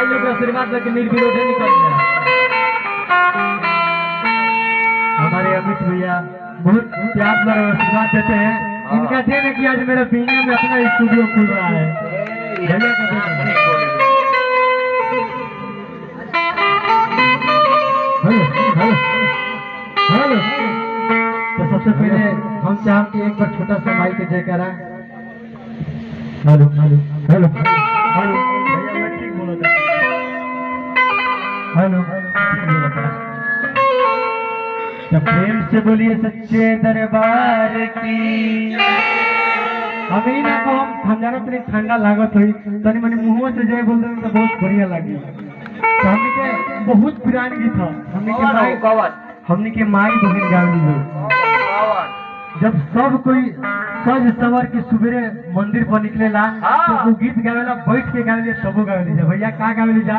भाई लोग आशीर्वाद लेके निर्विरोध निकल गया। हमारे अमित भैया बहुत प्यार पर आशीर्वाद देते हैं। इनका देन है कि आज मेरे पीने में अपना स्टूडियो खुल रहा है। हेलो तो सबसे पहले हम चाहते कि एक बार छोटा सा माइक के जयकारा। हेलो हेलो हेलो हेलो भैया मैं ठीक बोला था। हेलो तो प्रेम से बोलिए सच्चे दरबार की। अभी ना को हम जाना तनी ठंडा लागत हुई तनी मनी मुंह से जय बोल दे तो बहुत बढ़िया लगी। तो हमने के बहुत पुरानी गीत था। हमने के माई बहन गावली हो। जब सब कोई सज सवर के सुबेरे मंदिर पर निकलेला तो वो गीत गावेला बैठ के गावेली सबो गावेली जा। भैया का गावेली जा?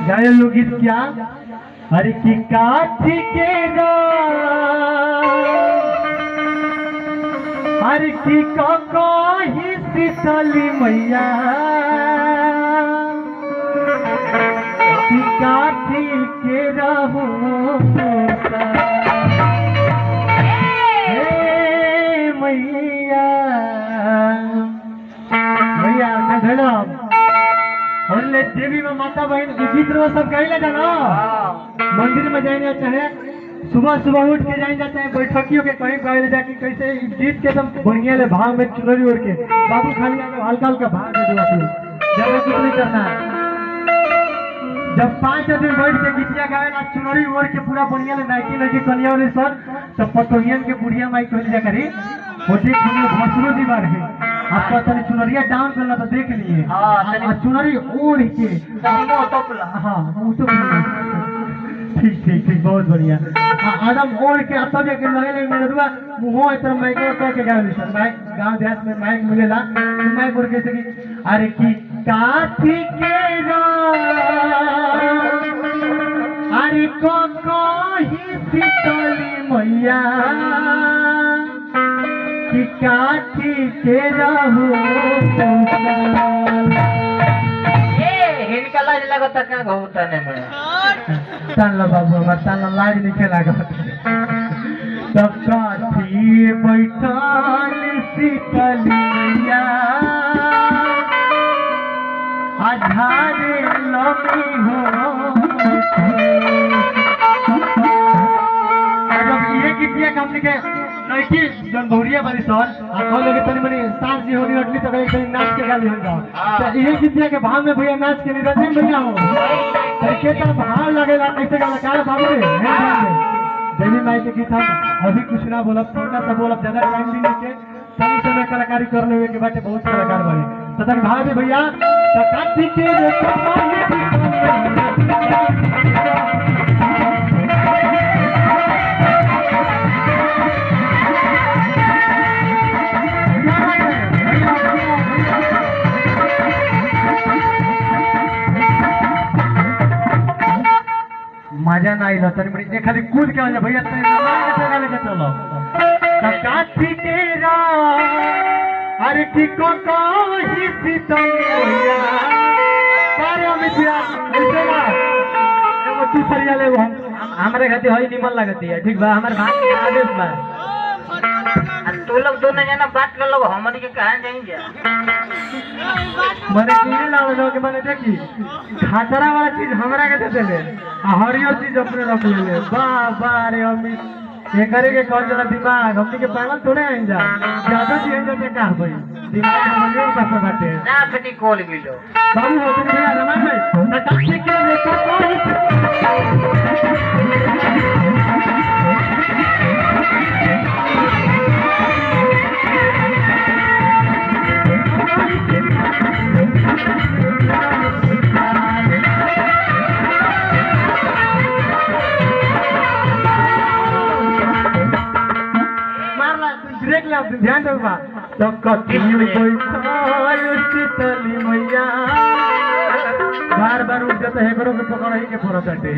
गाये लोग गीत क्या? अरे की काठी के अरे की ही शीतली मैया की काठी के रहो मैया मैया धड़म बोले देवी में माता बहन गीत रो सब गाइले जाना। मंदिर में जाने चाहे सुबह सुबह उठ के जाए जाते हैं बैठकियों के कहीं गाइले जाके कैसे गीत के एकदम बढ़िया ले भाव में चुनरी ओढ़ के बाबू खाली आके हल्का हल्का भाव दे दो आप ज्यादा कुछ नहीं करना है। जब 5 दिन बैठ के गीतिया गावे ना चुनरी ओढ़ के पूरा बढ़िया ले नाइकी नाइकी कन्या वाले सर तो पटोहियन के बुढ़िया माई कहले जा करी वो देख हम भसरो दीवार है आपका तनी चुनरिया डाउन करना तो देख लिए। हां चुनरी ओढ़ के हां वो तो ठीक ठीक ठीक बहुत बढ़िया। आदम ओढ़ के तब जाके लगे मेरे दुआ मुंह इतना माइक कर के गावे सर माइक गांव देहात में माइक मिलेला माइक ओढ़ के सकी अरे की काठी के अरे को ही शीतली मैया की काठी के रहू ये हिनका लाज लागत का घूमताने में ताला बाबू हमार ताला लाज नहीं लागत। तब काठी बैठल शीतली मैया आधारे लमी हो। जब ये गीतिया कंपनी के लड़की जन बहुरिया वाली सर कौन लगे तनी मनी सांस जी होनी अटली तो कहीं नाच के गाली हो जाओ। तो ये गीतिया के भाव में भैया नाच के निरंजन भैया हो तरीके का भाव लगेगा कैसे कलाकार बाबू रे देवी माई के गीत हम अभी कुछ ना बोलब थोड़ा सा बोलब ज्यादा टाइम भी नहीं के सही समय कलाकारी करने हुए के बाटे बहुत कलाकार बने तो तक भाव दे भैया तो काठी के मजा नहीं लो तनी बड़ी खाली कूद के आ भैया तनी लेके चलो काठी तेरा अरे ठीको को ही शीतल मैया सारे अमितिया ऐसे ना एगो तू सरिया ले हमरे खाती होई निमन लगती है ठीक बा हमार भाग के आदेश बा तू लोग दोनों जना बात कर लो हमनी के कहां जाएंगे मने किने लाओ जो के मने देखी खातरा वाला चीज हमरा के दे देले आ हरियर चीज अपने रख ले वाह वाह रे अमित ये करे के कौन जना दिमाग हमनी के पागल थोड़े आइन जा ज्यादा चीज जते का भाई दिमाग हमनी के पास बाटे ना फटी खोल गिलो बाबू होते भैया रमान भाई टक्के के देखो कोई ले आप ध्यान दो बा तो कथी बैठल शीतली मैया बार बार उठ जाता है करो के पकड़ ही के फोड़ा सटे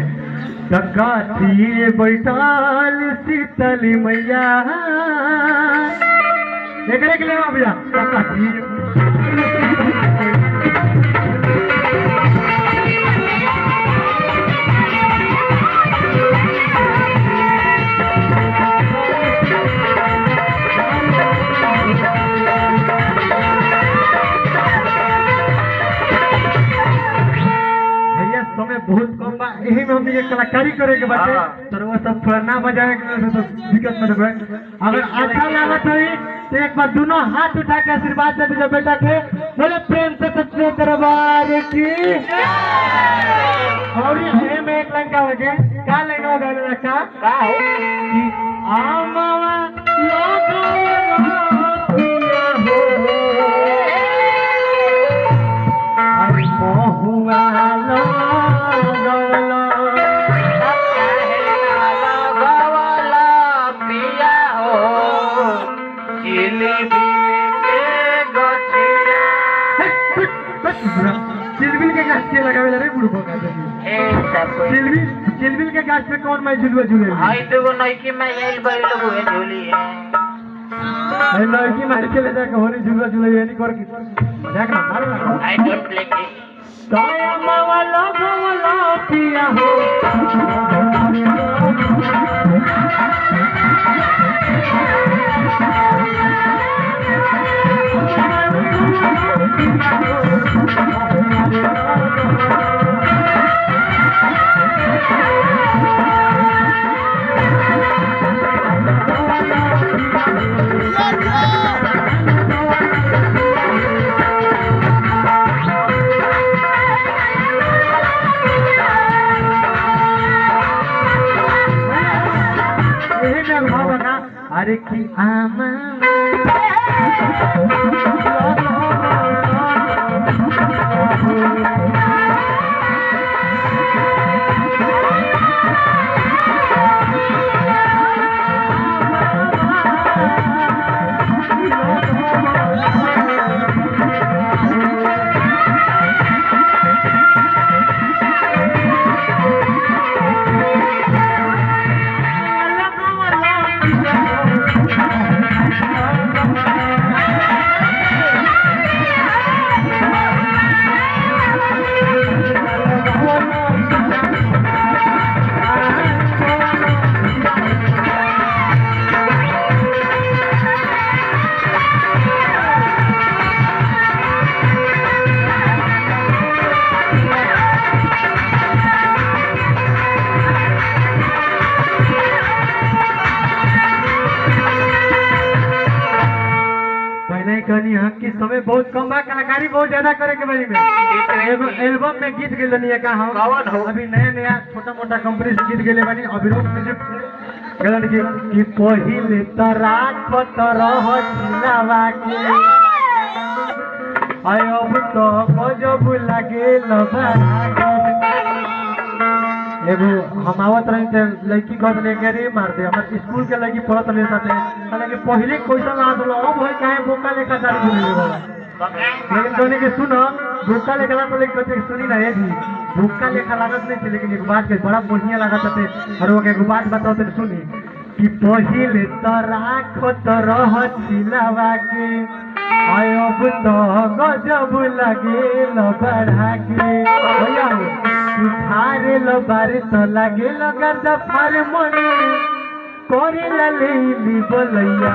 तो कथी बैठल शीतली मैया एकरे के ले भैया तो कथी बहुत कम बा यही में हमनी कलाकारी करे के बाटे तो वो सब थोड़ा ना बजावे के तो दिक्कत में रहे अगर अच्छा लागत है तो एक बार दोनों हाथ उठा के आशीर्वाद दे दीजिए बेटा के बोले प्रेम से सच्चे दरबार की और ये में एक लाइन का होगे का लाइन होगा का हो कि आमावा लोगो आई मोहुआ चिलबिल के गाछ के लगावे रे बुढ़ो का चिलबिल के गाछ पे कौन मैं झुलवा झूले हाय देखो नईकी में यही बड़ी लोग है झूली है अरे लड़की मार के ले जाके होरी झुलवा झूले ये नहीं कर की मजाक ना मार ना आई डोंट लाइक इट दया मावला गोवला पिया हो अरे की आमा कि समय बहुत कम बा कलाकारी बहुत ज्यादा करे के बारी में एगो एल्बम में गीत गेल नहीं का हम अभी नया नया छोटा मोटा कंपनी से गीत गेले बानी अभिरोध म्यूजिक गलन की पहिले त रात रह जिलावा के आय अब तो गजब लागे लबा एगो हम आवत रही थे लड़की कहत ले के रे मार दे हमर स्कूल के लड़की पढ़त ले साथे हालांकि पहले क्वेश्चन आ दलो अब होय काहे बोका लेखा चालू बोले वाला लेकिन तोने के सुनो बोका लेखा तो लेके कहते सुनी ना ये भी बोका लेखा लागत नहीं थी लेकिन एक बात के बड़ा बढ़िया लागत थे और वो के बात बताओ तो सुनी कि पहिले त राखत रह चिलावा के आय अब तो गजब लागे बढ़ा के भैया उठारे लो बारे तो लागे लगर दफार मनी करे ललेली बोलैया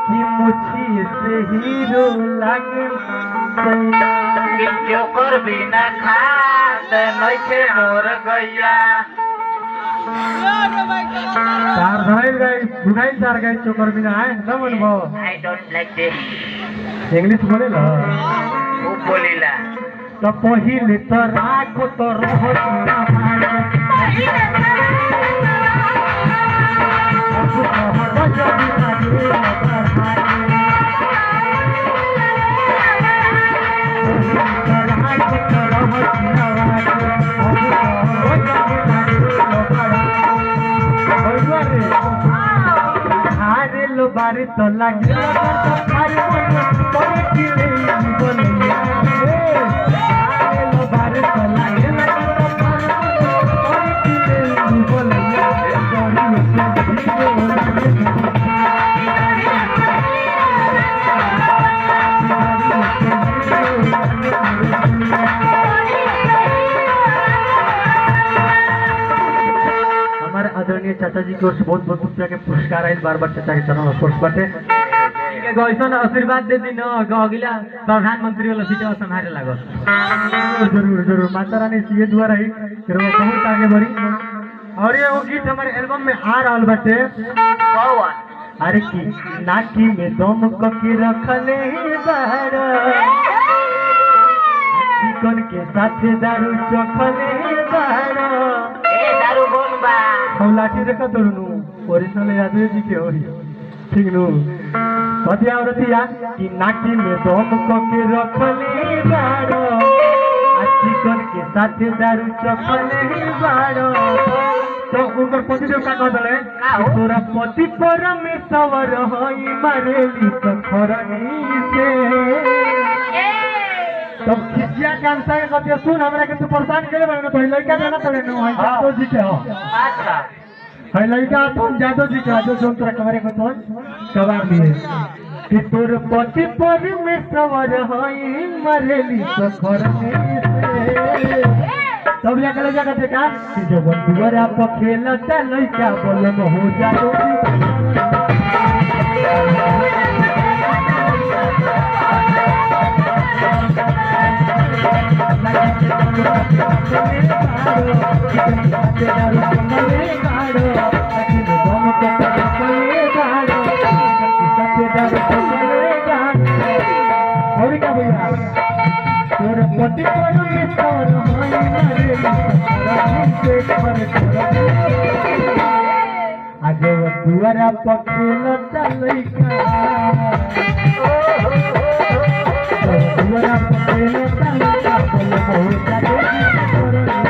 कि मुछी से हीरो लागे कि जोकर बिना खात नइखे मोर गैया तार धइल गई बुढ़ाई तार गई चोकर बिना है न मनबो I don't like this English बोले ला वो बोलेला तो पहिले तो राखो तो रहो ना बारे तो लागे अरे तोरे किले बोलिया आए लो बारे तो लागे तोरे किले बोलिया हमारे आदरणीय चाचा जी की ओर से बहुत बहुत रुपया के पुरस्कार आए बार बार चाचा के चरण स्पर्श बाटे ऐसा आशीर्वाद दे दी न अगिला प्रधानमंत्री वाला सीट संभाले लागल जरूर जरूर माता रानी से ये दुआ रही कि वो बहुत आगे बढ़ी और ये वो गीत हमारे एल्बम में आ रहा बाटे अरे की नाकी में दम के रखले बाहर चिकन के साथ दारू चखले बाहर दारू बोल बा हम लाठी देखा तोड़नू ओरिजिनल यादव जी के होई ठीक नु कथिया औरतिया कि नाकी में दम के रखले बाहर चिकन के साथ दारू चखले बाहर तो ऊपर पति देव का कहले तोरा पति परमेश्वर हई मारेली सखरनी से तब खिसिया के अंसा के कहते सुन हमरा के तू परेशान करे बने तो लड़का देना तोरे न है जादव जी के हो अच्छा है लड़का तो जादव जी का जो तोरा कमरे को तो कबार दिए कि तोर पति परमेश्वर हई मारेली सखरनी से तब या कले जगह देखा कि जो बंदुरा पर खेलता लइका बोलम हो जाओ और क्या भैया तोर पति परमेश्वर आगे वो दुआरा पखेलता लइका दुआरा पखेलता लइका बोले बहुत जादे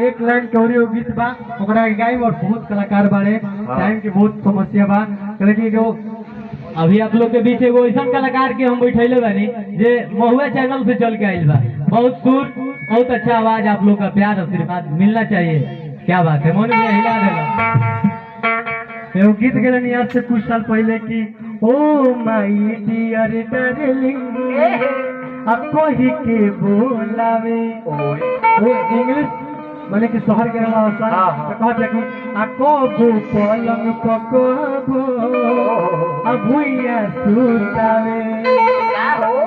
एक लाइन कौरी गीत बा ओकरा गायब और बहुत कलाकार बारे टाइम के बहुत समस्या बा लेकिन जो अभी आप लोग के बीच एगो ऐसा कलाकार के हम बैठैले बानी जे महुआ चैनल से चल के आइल बा बहुत सुर बहुत अच्छा आवाज आप लोग का प्यार आशीर्वाद मिलना चाहिए क्या बात है मन में हिला देला एगो गीत गेलन आज से कुछ साल पहले की ओ माय डियर डार्लिंग अब कोई के बोलावे वो इंग्लिश माने कि शहर के रहला तो कहत है कि आ कोबो पलंग पकोबो आ भुइया सुतावे क्या हो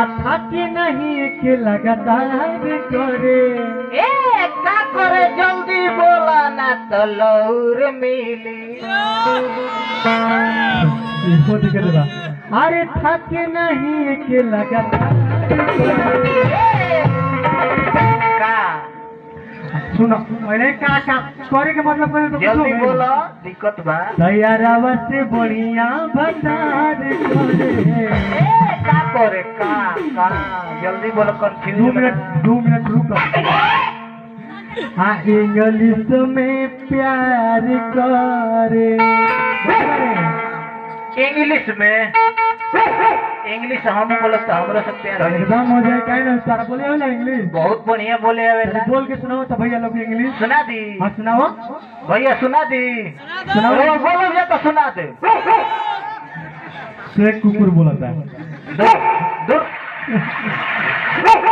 आ थाके नहीं के लगातार करे ए का करे जल्दी बोला ना तो लौर मिली इसको दिखे देगा अरे थाके नहीं के लगातार का सुनो पहले का करे के मतलब करे तो जल्दी बोलो दिक्कत बा तैयारवा से बढ़िया भंडार करे का करे का जल्दी बोलो कंफ्यूज 2 मिनट रुको हाँ इंग्लिश में प्यार करे इंग्लिश हम बोलो तो हमरा से प्यार हो एकदम हो जाए क्या ना सारा बोले हो ना इंग्लिश बहुत बढ़िया बोले आवेला बोल के सुनाओ तो भैया लोग इंग्लिश सुना दी हाँ सुनाओ भैया सुना दी सुनाओ बोलो या तो सुना दे शेख कुकुर बोला था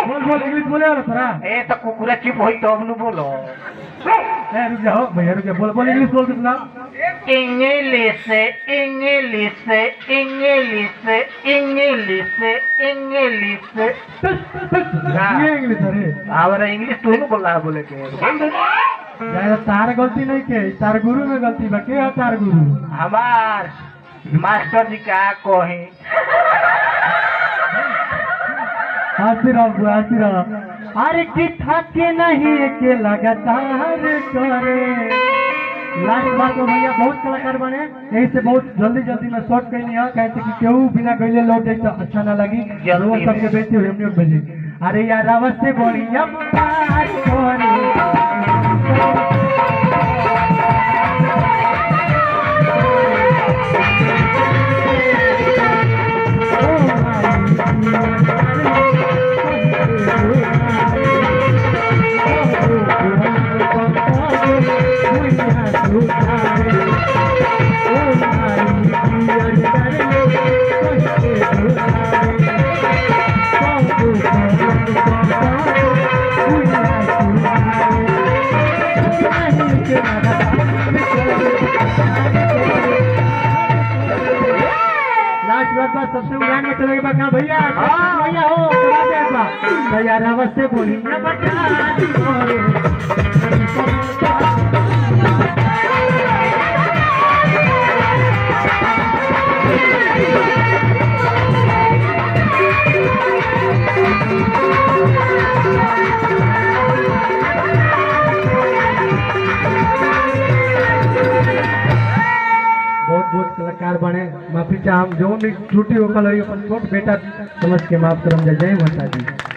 दूर बोल इंग्लिश बोले हो थोड़ा ए तो कुकुरा चुप होई तो अब नु बोलो रुक जाओ भैया रुक जाओ बोल इंग्लिश बोल के सुनाओ इंग्लिश ये इंग्लिश अरे हमारा इंग्लिश तू नहीं बोल रहा बोले के यार तार गलती नहीं के तार गुरु में गलती बा के है तार गुरु हमार मास्टर जी का कही हाथी रहो अरे कि थाके नहीं के लगातार करे लास्ट बात में भैया बहुत कलाकार बने, यही से बहुत जल्दी जल्दी में शॉर्ट कैली है, कहते कि केहू बिना गईले लौट जाए तो अच्छा ना लगी, वो सबके बेटी हुई हमने भेजी। अरे यार रावत से बोली लास्ट बात सबसे उड़ान में चलेगा बा कहाँ भैया भैया हो करा दे बा तैयार आवाज से बोली ना बहुत कलाकार बने, माफी चाह जो भी छुट्टी होकर अपन छोट बेटा समझ के माफ करम जय माता दी।